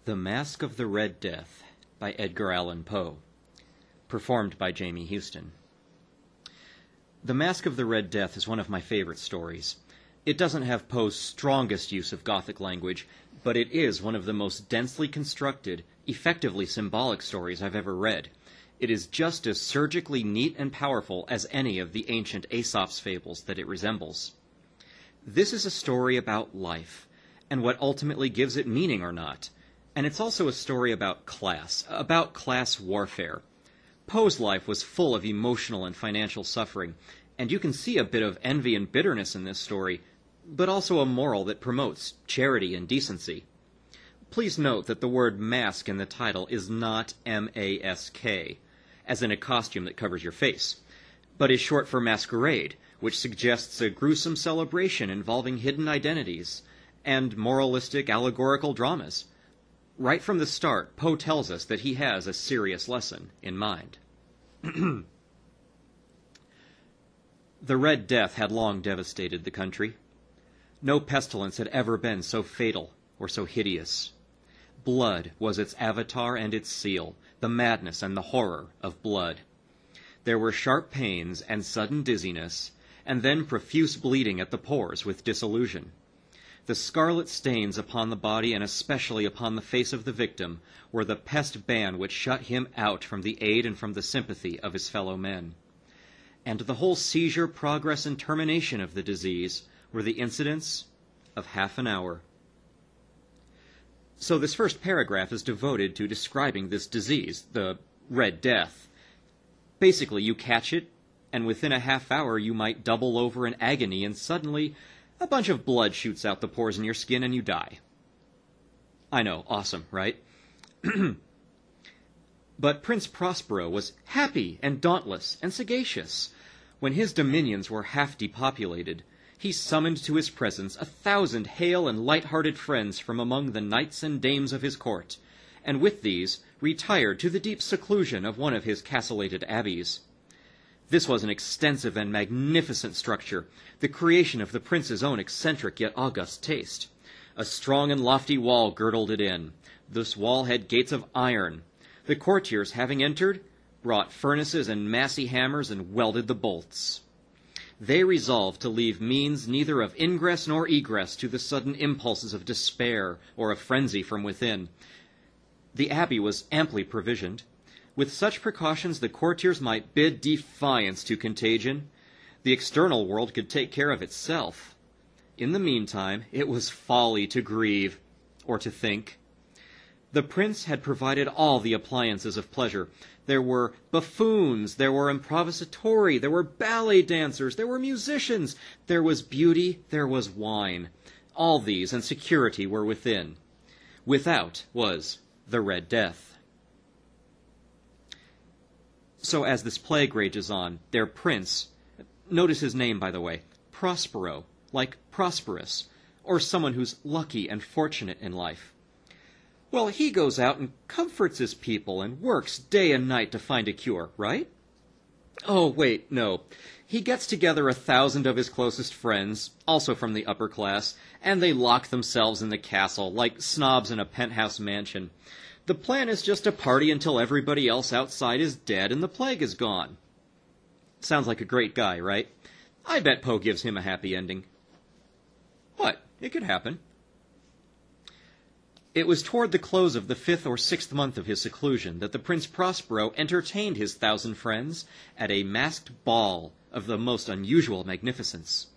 The Masque of the Red Death by Edgar Allan Poe, performed by Jamie Huston. The Masque of the Red Death is one of my favorite stories. It doesn't have Poe's strongest use of Gothic language, but it is one of the most densely constructed, effectively symbolic stories I've ever read. It is just as surgically neat and powerful as any of the ancient Aesop's fables that it resembles. This is a story about life, and what ultimately gives it meaning or not. And it's also a story about class warfare. Poe's life was full of emotional and financial suffering, and you can see a bit of envy and bitterness in this story, but also a moral that promotes charity and decency. Please note that the word masque in the title is not M-A-S-K, as in a costume that covers your face, but is short for masquerade, which suggests a gruesome celebration involving hidden identities and moralistic allegorical dramas. Right from the start, Poe tells us that he has a serious lesson in mind. The Red Death had long devastated the country. No pestilence had ever been so fatal or so hideous. Blood was its avatar and its seal, the madness and the horror of blood. There were sharp pains and sudden dizziness, and then profuse bleeding at the pores with dissolution. The scarlet stains upon the body, and especially upon the face of the victim, were the pest ban which shut him out from the aid and from the sympathy of his fellow men. And the whole seizure, progress, and termination of the disease were the incidents of half an hour. So this first paragraph is devoted to describing this disease, the Red Death. Basically, you catch it, and within a half hour you might double over in agony, and suddenly a bunch of blood shoots out the pores in your skin and you die. I know, awesome, right? But Prince Prospero was happy and dauntless and sagacious. When his dominions were half depopulated, he summoned to his presence 1,000 hale and light-hearted friends from among the knights and dames of his court, and with these retired to the deep seclusion of one of his castellated abbeys. This was an extensive and magnificent structure, the creation of the prince's own eccentric yet august taste. A strong and lofty wall girdled it in. This wall had gates of iron. The courtiers, having entered, brought furnaces and massy hammers and welded the bolts. They resolved to leave means neither of ingress nor egress to the sudden impulses of despair or of frenzy from within. The abbey was amply provisioned. With such precautions, the courtiers might bid defiance to contagion. The external world could take care of itself. In the meantime, it was folly to grieve, or to think. The prince had provided all the appliances of pleasure. There were buffoons, there were improvisatori, there were ballet dancers, there were musicians, there was beauty, there was wine. All these and security were within. Without was the Red Death. So as this plague rages on, their prince, notice his name, by the way, Prospero, like prosperous, or someone who's lucky and fortunate in life. Well, he goes out and comforts his people and works day and night to find a cure, right? Oh, wait, no. He gets together 1,000 of his closest friends, also from the upper class, and they lock themselves in the castle, like snobs in a penthouse mansion. The plan is just to party until everybody else outside is dead and the plague is gone. Sounds like a great guy, right? I bet Poe gives him a happy ending. What? It could happen. It was toward the close of the 5th or 6th month of his seclusion that the Prince Prospero entertained his 1,000 friends at a masked ball of the most unusual magnificence.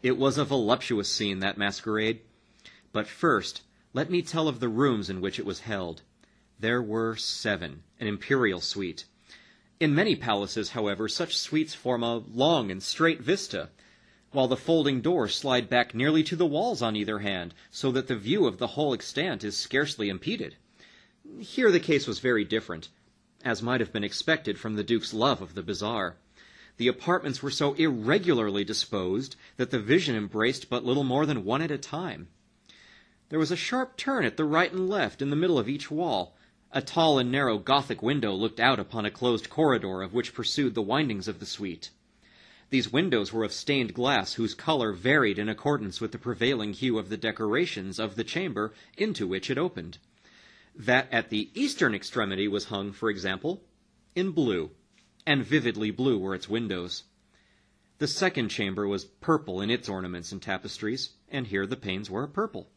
It was a voluptuous scene, that masquerade. But first, let me tell of the rooms in which it was held. There were 7, an imperial suite. In many palaces, however, such suites form a long and straight vista, while the folding doors slide back nearly to the walls on either hand, so that the view of the whole extent is scarcely impeded. Here the case was very different, as might have been expected from the Duke's love of the bizarre. The apartments were so irregularly disposed that the vision embraced but little more than one at a time. There was a sharp turn at the right and left in the middle of each wall. A tall and narrow Gothic window looked out upon a closed corridor of which pursued the windings of the suite. These windows were of stained glass whose color varied in accordance with the prevailing hue of the decorations of the chamber into which it opened. That at the eastern extremity was hung, for example, in blue, and vividly blue were its windows. The second chamber was purple in its ornaments and tapestries, and here the panes were purple.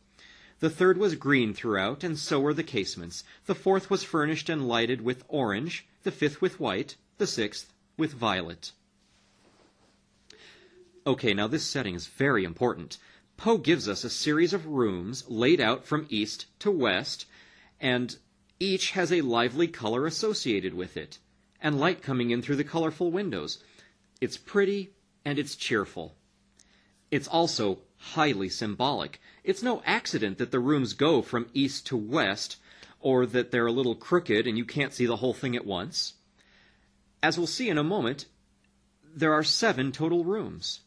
The third was green throughout, and so were the casements. The fourth was furnished and lighted with orange, the fifth with white, the sixth with violet. Okay, now this setting is very important. Poe gives us a series of rooms laid out from east to west, and each has a lively color associated with it, and light coming in through the colorful windows. It's pretty, and it's cheerful. It's also highly symbolic. It's no accident that the rooms go from east to west, or that they're a little crooked and you can't see the whole thing at once. As we'll see in a moment, there are 7 total rooms.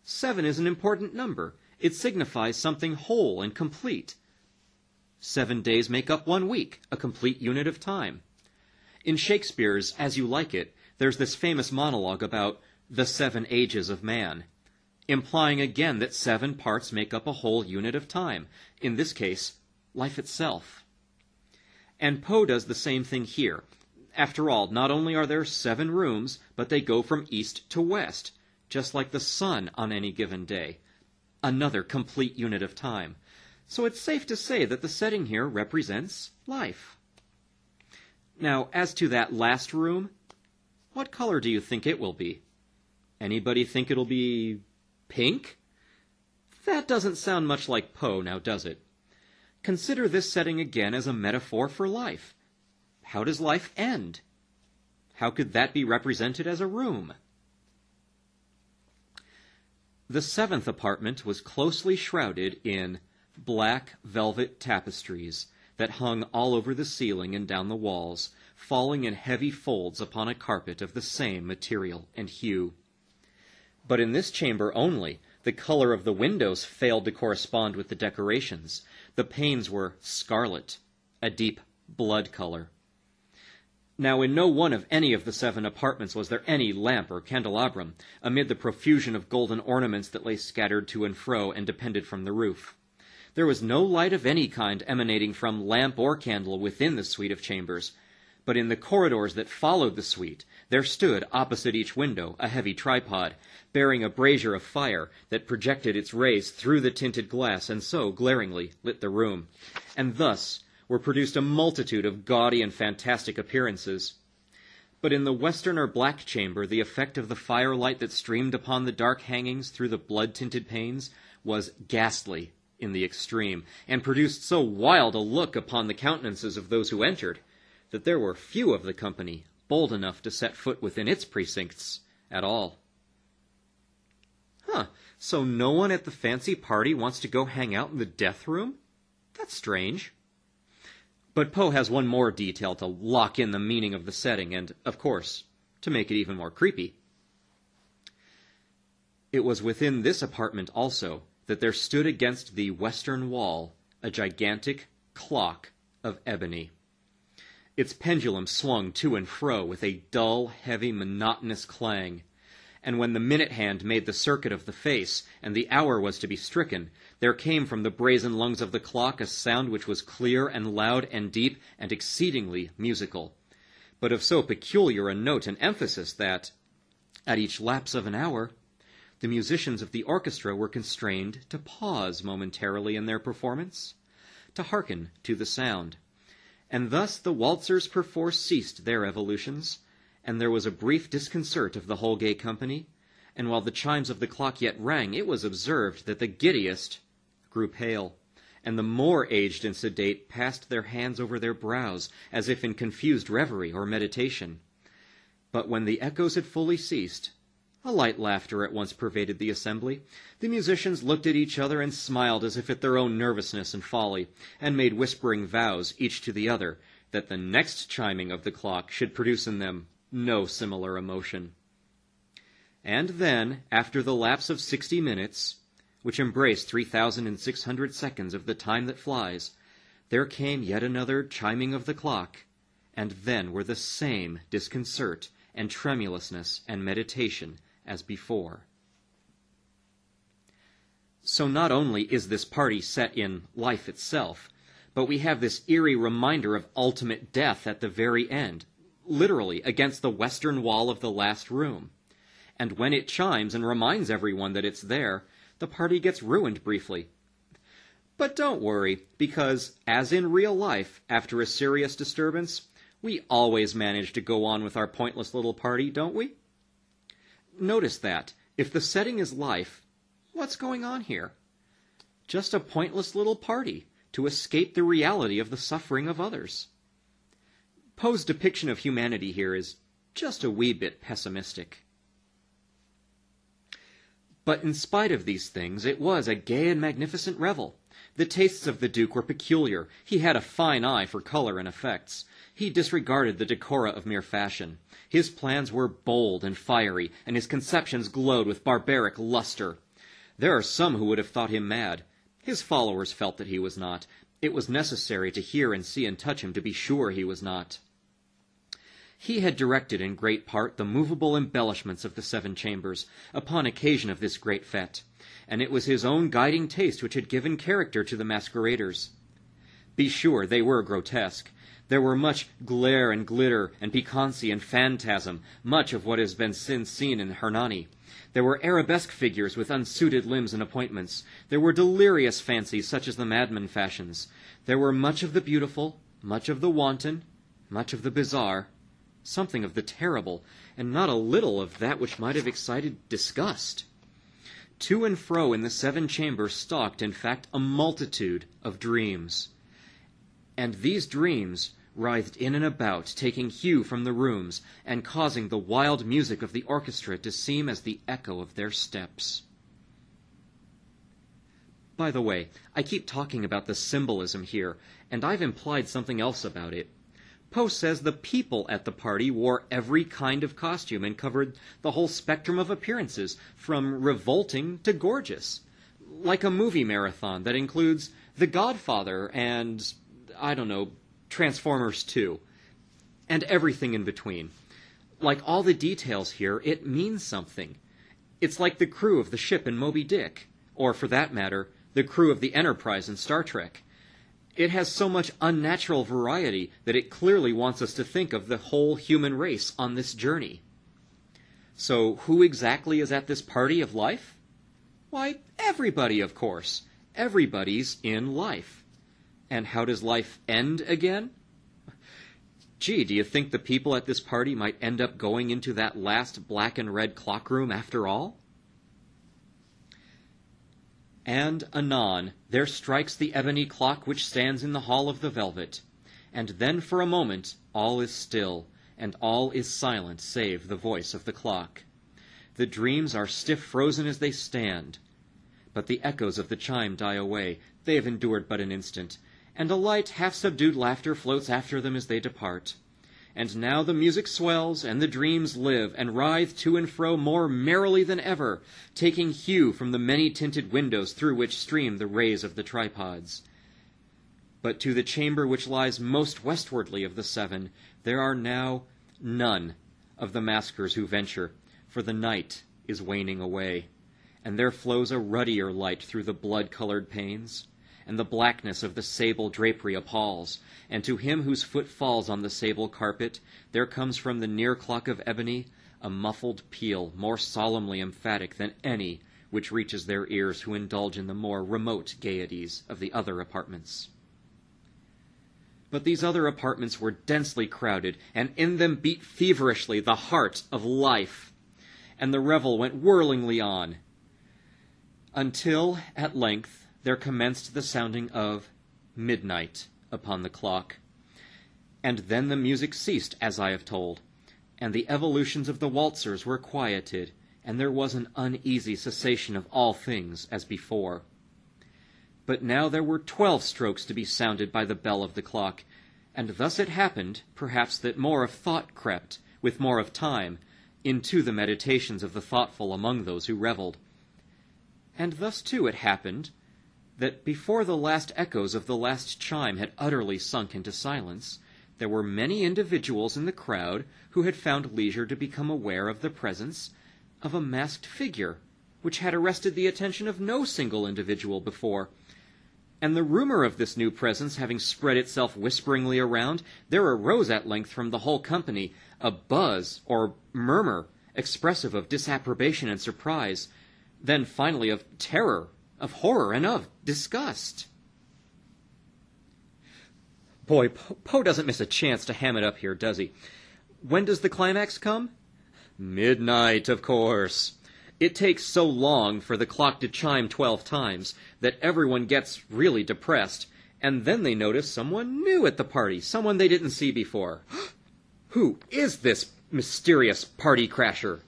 7 is an important number. It signifies something whole and complete. 7 days make up 1 week, a complete unit of time. In Shakespeare's As You Like It, there's this famous monologue about the 7 ages of man, implying again that 7 parts make up a whole unit of time, in this case, life itself. And Poe does the same thing here. After all, not only are there 7 rooms, but they go from east to west, just like the sun on any given day. Another complete unit of time. So it's safe to say that the setting here represents life. Now, as to that last room, what color do you think it will be? Anybody think it'll be pink? That doesn't sound much like Poe, now does it? Consider this setting again as a metaphor for life. How does life end? How could that be represented as a room? The 7th apartment was closely shrouded in black velvet tapestries that hung all over the ceiling and down the walls, falling in heavy folds upon a carpet of the same material and hue. But in this chamber only, the color of the windows failed to correspond with the decorations. The panes were scarlet, a deep blood color. Now, in no one of any of the 7 apartments was there any lamp or candelabrum, amid the profusion of golden ornaments that lay scattered to and fro and depended from the roof. There was no light of any kind emanating from lamp or candle within the suite of chambers, but in the corridors that followed the suite, there stood opposite each window a heavy tripod, bearing a brazier of fire that projected its rays through the tinted glass and so glaringly lit the room. And thus were produced a multitude of gaudy and fantastic appearances. But in the western or black chamber, the effect of the firelight that streamed upon the dark hangings through the blood-tinted panes was ghastly in the extreme, and produced so wild a look upon the countenances of those who entered, that there were few of the company bold enough to set foot within its precincts at all. So no one at the fancy party wants to go hang out in the death room? That's strange. But Poe has one more detail to lock in the meaning of the setting and, of course, to make it even more creepy. It was within this apartment also that there stood against the western wall a gigantic clock of ebony. Its pendulum swung to and fro with a dull, heavy, monotonous clang, and when the minute hand made the circuit of the face, and the hour was to be stricken, there came from the brazen lungs of the clock a sound which was clear and loud and deep and exceedingly musical, but of so peculiar a note and emphasis that, at each lapse of an hour, the musicians of the orchestra were constrained to pause momentarily in their performance, to hearken to the sound. And thus the waltzers perforce ceased their evolutions, and there was a brief disconcert of the whole gay company, and while the chimes of the clock yet rang, it was observed that the giddiest grew pale, and the more aged and sedate passed their hands over their brows, as if in confused reverie or meditation. But when the echoes had fully ceased, a light laughter at once pervaded the assembly. The musicians looked at each other and smiled as if at their own nervousness and folly, and made whispering vows, each to the other, that the next chiming of the clock should produce in them no similar emotion. And then, after the lapse of 60 minutes, which embraced 3,600 seconds of the time that flies, there came yet another chiming of the clock, and then were the same disconcert and tremulousness and meditation as before. So not only is this party set in life itself, but we have this eerie reminder of ultimate death at the very end, literally against the western wall of the last room. And when it chimes and reminds everyone that it's there, the party gets ruined briefly. But don't worry, because, as in real life, after a serious disturbance, we always manage to go on with our pointless little party, don't we? Notice that, if the setting is life, what's going on here? Just a pointless little party to escape the reality of the suffering of others. Poe's depiction of humanity here is just a wee bit pessimistic. But in spite of these things, it was a gay and magnificent revel. The tastes of the Duke were peculiar. He had a fine eye for color and effects. He disregarded the decora of mere fashion. His plans were bold and fiery, and his conceptions glowed with barbaric luster. There are some who would have thought him mad. His followers felt that he was not. It was necessary to hear and see and touch him to be sure he was not. He had directed in great part the movable embellishments of the seven chambers upon occasion of this great fete, and it was his own guiding taste which had given character to the masqueraders. Be sure they were grotesque. There were much glare and glitter and piquancy and phantasm, much of what has been since seen in Hernani. There were arabesque figures with unsuited limbs and appointments. There were delirious fancies such as the madman fashions. There were much of the beautiful, much of the wanton, much of the bizarre, something of the terrible, and not a little of that which might have excited disgust. To and fro in the seven chambers stalked, in fact, a multitude of dreams. And these dreams writhed in and about, taking hue from the rooms, and causing the wild music of the orchestra to seem as the echo of their steps. By the way, I keep talking about the symbolism here, and I've implied something else about it. Poe says the people at the party wore every kind of costume and covered the whole spectrum of appearances, from revolting to gorgeous, like a movie marathon that includes The Godfather and, Transformers 2, and everything in between. Like all the details here, it means something. It's like the crew of the ship in Moby Dick, or for that matter, the crew of the Enterprise in Star Trek. It has so much unnatural variety that it clearly wants us to think of the whole human race on this journey. So who exactly is at this party of life? Why, everybody, of course. Everybody's in life. And how does life end again? Gee, do you think the people at this party might end up going into that last black and red clock room after all? And anon there strikes the ebony clock which stands in the hall of the velvet, and then for a moment all is still, and all is silent save the voice of the clock. The dreams are stiff frozen as they stand, but the echoes of the chime die away. They have endured but an instant, and a light, half-subdued laughter floats after them as they depart. And now the music swells, and the dreams live, and writhe to and fro more merrily than ever, taking hue from the many-tinted windows through which stream the rays of the tripods. But to the chamber which lies most westwardly of the seven, there are now none of the maskers who venture, for the night is waning away, and there flows a ruddier light through the blood-colored panes, and the blackness of the sable drapery appalls, and to him whose foot falls on the sable carpet, there comes from the near clock of ebony a muffled peal more solemnly emphatic than any which reaches their ears who indulge in the more remote gaieties of the other apartments. But these other apartments were densely crowded, and in them beat feverishly the heart of life, and the revel went whirlingly on, until, at length, there commenced the sounding of midnight upon the clock. And then the music ceased, as I have told, and the evolutions of the waltzers were quieted, and there was an uneasy cessation of all things as before. But now there were 12 strokes to be sounded by the bell of the clock, and thus it happened, perhaps, that more of thought crept, with more of time, into the meditations of the thoughtful among those who revelled. And thus, too, it happened that before the last echoes of the last chime had utterly sunk into silence, there were many individuals in the crowd who had found leisure to become aware of the presence of a masked figure, which had arrested the attention of no single individual before, And the rumor of this new presence having spread itself whisperingly around, there arose at length from the whole company a buzz or murmur expressive of disapprobation and surprise, then finally of terror, of horror, and of disgust. Boy, Poe doesn't miss a chance to ham it up here, does he? When does the climax come? Midnight, of course. It takes so long for the clock to chime 12 times that everyone gets really depressed, and then they notice someone new at the party, someone they didn't see before. Who is this mysterious party crasher?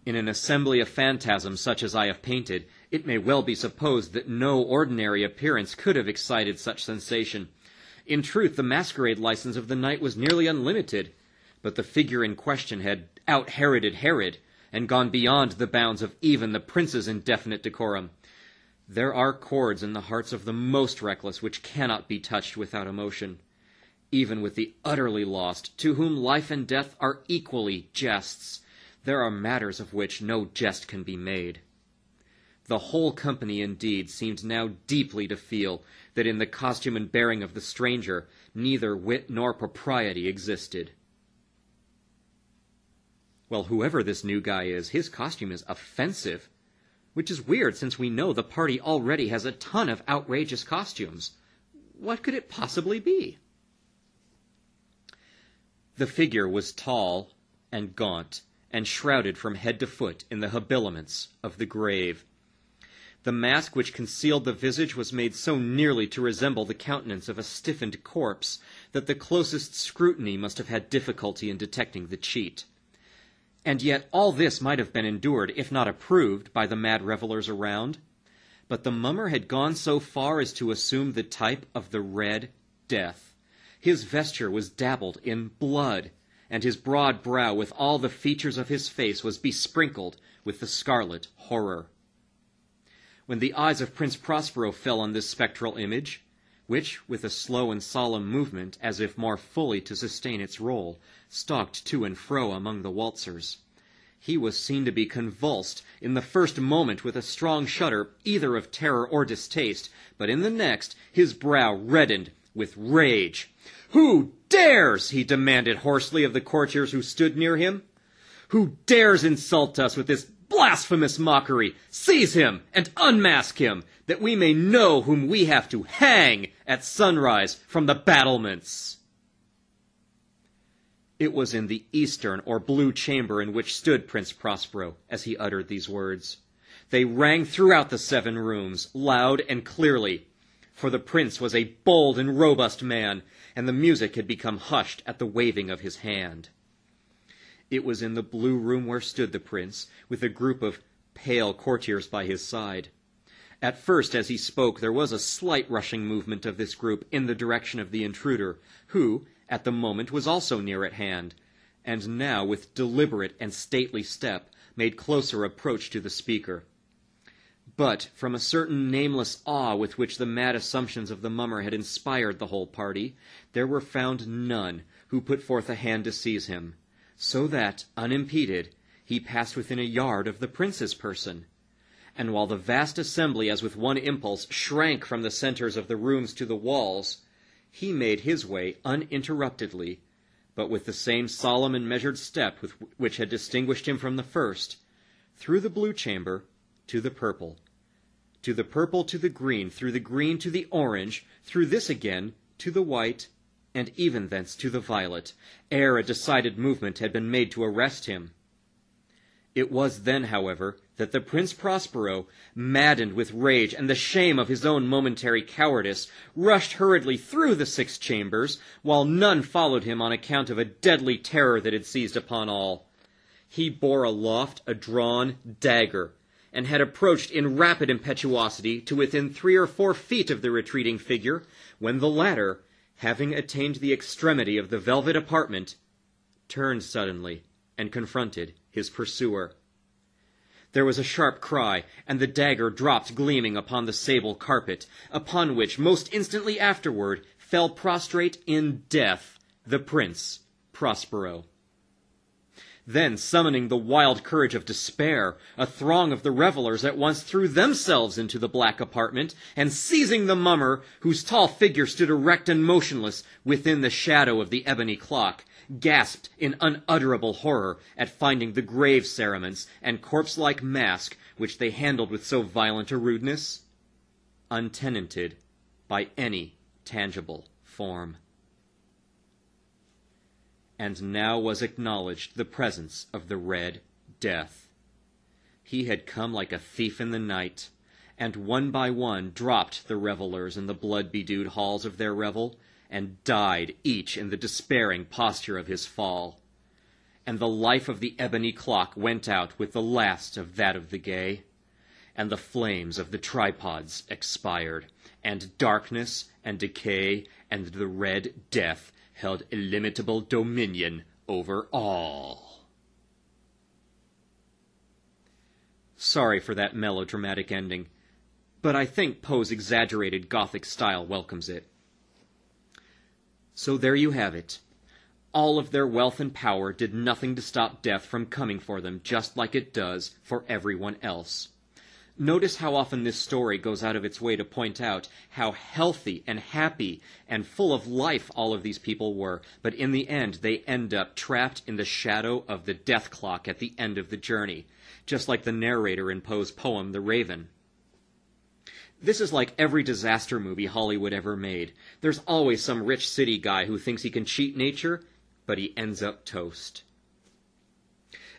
In an assembly of phantasms such as I have painted, it may well be supposed that no ordinary appearance could have excited such sensation. In truth, the masquerade license of the night was nearly unlimited, but the figure in question had out-Heroded Herod, and gone beyond the bounds of even the prince's indefinite decorum. There are chords in the hearts of the most reckless which cannot be touched without emotion, even with the utterly lost, to whom life and death are equally jests. There are matters of which no jest can be made. The whole company, indeed, seemed now deeply to feel that in the costume and bearing of the stranger neither wit nor propriety existed. Well, whoever this new guy is, his costume is offensive, which is weird since we know the party already has a ton of outrageous costumes. What could it possibly be? The figure was tall and gaunt, and shrouded from head to foot in the habiliments of the grave. The mask which concealed the visage was made so nearly to resemble the countenance of a stiffened corpse that the closest scrutiny must have had difficulty in detecting the cheat. And yet all this might have been endured, if not approved, by the mad revelers around. But the mummer had gone so far as to assume the type of the Red Death. His vesture was dabbled in blood, and his broad brow with all the features of his face was besprinkled with the scarlet horror. When the eyes of Prince Prospero fell on this spectral image, which, with a slow and solemn movement, as if more fully to sustain its role, stalked to and fro among the waltzers, he was seen to be convulsed in the first moment with a strong shudder either of terror or distaste, but in the next his brow reddened with rage. "Who dares?" he demanded hoarsely of the courtiers who stood near him. "Who dares insult us with this blasphemous mockery? Seize him and unmask him, that we may know whom we have to hang at sunrise from the battlements." It was in the eastern or blue chamber in which stood Prince Prospero as he uttered these words. They rang throughout the 7 rooms, loud and clearly, for the prince was a bold and robust man, and the music had become hushed at the waving of his hand. It was in the blue room where stood the prince, with a group of pale courtiers by his side. At first, as he spoke, there was a slight rushing movement of this group in the direction of the intruder, who, at the moment, was also near at hand, and now, with deliberate and stately step, made closer approach to the speaker. But, from a certain nameless awe with which the mad assumptions of the mummer had inspired the whole party, there were found none who put forth a hand to seize him, so that, unimpeded, he passed within a yard of the prince's person. And while the vast assembly, as with one impulse, shrank from the centres of the rooms to the walls, he made his way uninterruptedly, but with the same solemn and measured step which had distinguished him from the first, through the blue chamber to the purple, to the green, through the green to the orange, through this again to the white, and even thence to the violet, ere a decided movement had been made to arrest him. It was then, however, that the Prince Prospero, maddened with rage and the shame of his own momentary cowardice, rushed hurriedly through the 6 chambers, while none followed him on account of a deadly terror that had seized upon all. He bore aloft a drawn dagger, and had approached in rapid impetuosity to within 3 or 4 feet of the retreating figure, when the latter, having attained the extremity of the velvet apartment, turned suddenly and confronted his pursuer. There was a sharp cry, and the dagger dropped gleaming upon the sable carpet, upon which, most instantly afterward, fell prostrate in death the Prince Prospero. Then, summoning the wild courage of despair, a throng of the revelers at once threw themselves into the black apartment, and seizing the mummer, whose tall figure stood erect and motionless within the shadow of the ebony clock, gasped in unutterable horror at finding the grave cerements and corpse-like mask which they handled with so violent a rudeness, untenanted by any tangible form. And now was acknowledged the presence of the Red Death. He had come like a thief in the night, and one by one dropped the revelers in the blood-bedewed halls of their revel, and died each in the despairing posture of his fall. And the life of the ebony clock went out with the last of that of the gay, and the flames of the tripods expired, and darkness and decay and the Red Death held illimitable dominion over all. Sorry for that melodramatic ending, but I think Poe's exaggerated Gothic style welcomes it. So there you have it. All of their wealth and power did nothing to stop death from coming for them, just like it does for everyone else. Notice how often this story goes out of its way to point out how healthy and happy and full of life all of these people were, but in the end they end up trapped in the shadow of the death clock at the end of the journey, just like the narrator in Poe's poem, The Raven. This is like every disaster movie Hollywood ever made. There's always some rich city guy who thinks he can cheat nature, but he ends up toast.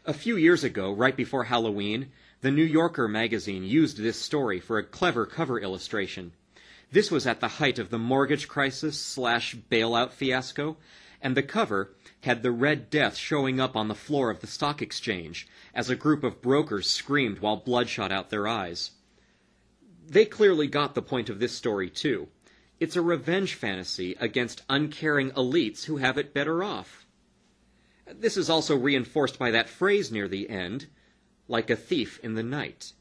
A few years ago, right before Halloween, the New Yorker magazine used this story for a clever cover illustration. This was at the height of the mortgage crisis / bailout fiasco, and the cover had the Red Death showing up on the floor of the stock exchange as a group of brokers screamed while blood shot out their eyes. They clearly got the point of this story, too. It's a revenge fantasy against uncaring elites who have it better off. This is also reinforced by that phrase near the end, like a thief in the night.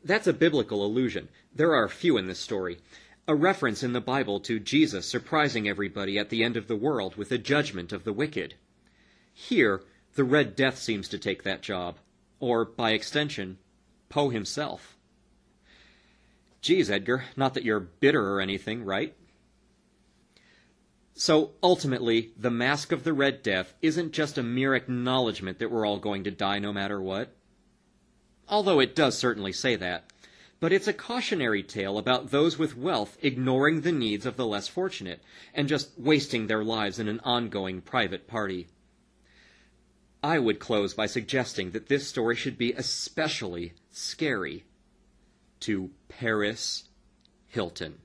That's a biblical allusion. There are a few in this story. A reference in the Bible to Jesus surprising everybody at the end of the world with a judgment of the wicked. Here, the Red Death seems to take that job. Or, by extension, Poe himself. Geez, Edgar, not that you're bitter or anything, right? So, ultimately, the Masque of the Red Death isn't just a mere acknowledgement that we're all going to die no matter what. Although it does certainly say that. But it's a cautionary tale about those with wealth ignoring the needs of the less fortunate, and just wasting their lives in an ongoing private party. I would close by suggesting that this story should be especially scary to Paris Hilton.